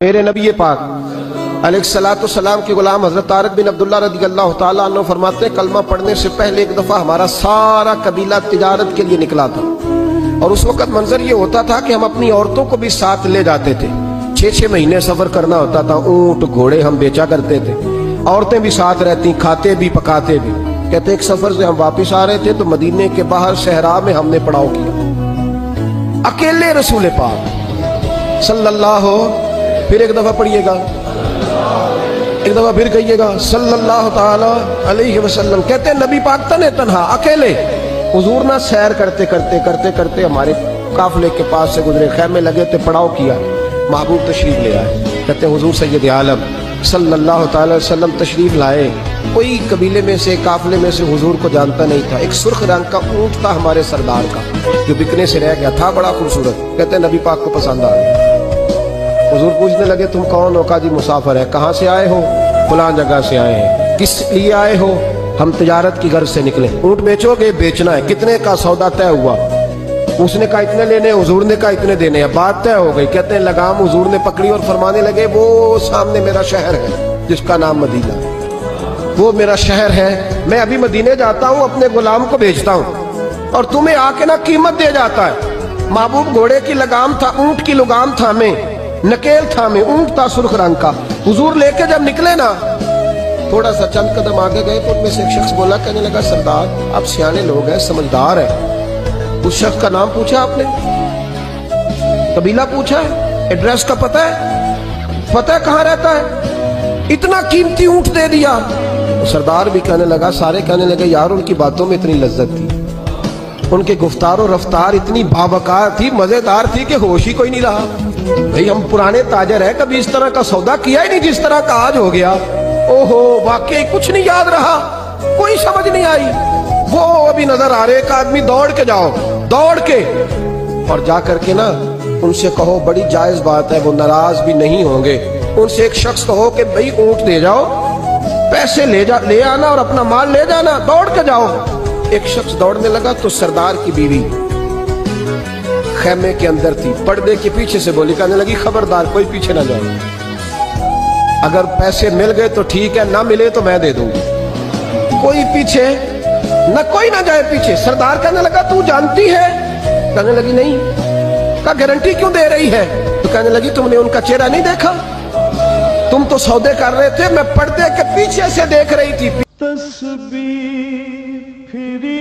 میرے نبی پاک علیہ السلام کے غلام حضرت طارق بن عبداللہ رضی اللہ تعالیٰ عنہ فرماتے ہیں کلمہ پڑھنے سے پہلے ایک دفعہ ہمارا سارا قبیلہ تجارت کے لیے نکلا تھا، اور اس وقت منظر یہ ہوتا تھا کہ ہم اپنی عورتوں کو بھی ساتھ لے جاتے تھے۔ 6 مہینے سفر کرنا ہوتا تھا، اونٹ گھوڑے ہم بیچا کرتے تھے، عورتیں بھی ساتھ رہتی، کھاتے بھی پکاتے بھی۔ کہتے ایک سفر سے ہم واپس آ رہے تھے تو مدینے کے باہر صحرا میں ہم نے پڑاؤ کیا، اکیلے رسول پاک صلی اللہ پھر ایک دفعہ پڑھیے گا، ایک دفعہ پھر کہیے گا صلی اللہ تعالی علیہ وسلم۔ کہتے ہیں نبی پاک تنے تنہا اکیلے حضور نہ سیر کرتے کرتے ہمارے قافلے کے پاس سے گزرے، خیمے لگے تھے، پڑاؤ کیا، محبوب تشریف لے آئے۔ کہتے ہیں حضور سید عالم صلی اللہ تعالی وسلم تشریف لائے، کوئی قبیلے میں سے قافلے میں سے حضور کو جانتا نہیں تھا۔ ایک سرخ رنگ کا اونٹ تھا ہمارے سردار کا جو بکنے سے رہ گیا تھا، بڑا خوبصورت۔ کہتے ہیں نبی پاک کو پسند آ گیا۔ حضور پوچھنے لگے تم کون ہو؟ کہا جی مسافر ہے۔ کہاں سے آئے ہو؟ فلاں جگہ سے آئے ہیں۔ کس لیے آئے ہو؟ ہم تجارت کی غرض سے نکلے۔ اونٹ بیچو گے؟ بیچنا ہے۔ کتنے کا سودا طے ہوا؟ اس نے کہا اتنے لینے، حضور نے کہا اتنے دینے ہیں، بات طے ہو گئی۔ کہتے ہیں لگام حضور نے پکڑی اور فرمانے لگے وہ سامنے میرا شہر ہے جس کا نام مدینہ ہے، وہ میرا شہر ہے، میں ابھی مدینے جاتا ہوں، اپنے غلام کو بھیجتا ہوں اور تمہیں آ کے نہ قیمت دے جاتا ہے۔ محبوب گھوڑے کی لگام تھا، اونٹ کی لگام تھا، میں نکیل تھا، میں اونٹ تھا سرخ رنگ کا۔ حضور لے کے جب نکلے نا، تھوڑا سا چند قدم آگے گئے تو ان میں سے ایک شخص بولا، کہنے لگا سردار آپ سیانے لوگ ہیں، سمجھدار ہیں، اس شخص کا نام پوچھا آپ نے؟ قبیلہ پوچھا ہے؟ ایڈریس کا پتہ ہے؟ پتہ ہے کہاں رہتا ہے؟ اتنا قیمتی اونٹ دے دیا۔ سردار بھی کہنے لگا، سارے کہنے لگے یار ان کی باتوں میں اتنی لذت تھی، ان کے گفتار و رفتار اتنی باوقار تھی، مزیدار تھی کہ ہوش ہی کوئی نہیں رہا۔ بھئی ہم پرانے تاجر ہیں، کبھی اس طرح کا سودا کیا ہی نہیں جس طرح کا آج ہو گیا۔ اوہو واقعی کچھ نہیں یاد رہا، کوئی سمجھ نہیں آئی۔ وہ ابھی نظر آ رہے، ایک آدمی دوڑ کے جاؤ، دوڑ کے اور جا کر کے نا ان سے کہو بڑی جائز بات ہے، وہ ناراض بھی نہیں ہوں گے۔ ان سے ایک شخص کہو کہ بھئی اونٹ دے جاؤ، پیسے لے آنا اور اپنا مال لے جانا، دوڑ کے جاؤ۔ ایک شخص دوڑنے لگا تو سردار کی بیوی خیمے کے اندر تھی، پردے کے پیچھے سے بولی، کہنے لگی خبردار کوئی پیچھے نہ جائے، اگر پیسے مل گئے تو ٹھیک ہے، نہ ملے تو میں دے دوں گی، کوئی پیچھے نہ، کوئی نہ جائے پیچھے۔ سردار کہنے لگا تو جانتی ہے؟ کہنے لگی نہیں۔ کہا گارنٹی کیوں دے رہی ہے؟ تو کہنے لگی تم نے ان کا چہرہ نہیں دیکھا؟ تم تو سودے کر رہے تھے، میں پردے کے پیچھے سے دیکھ رہی تھی۔ تسبیح پھری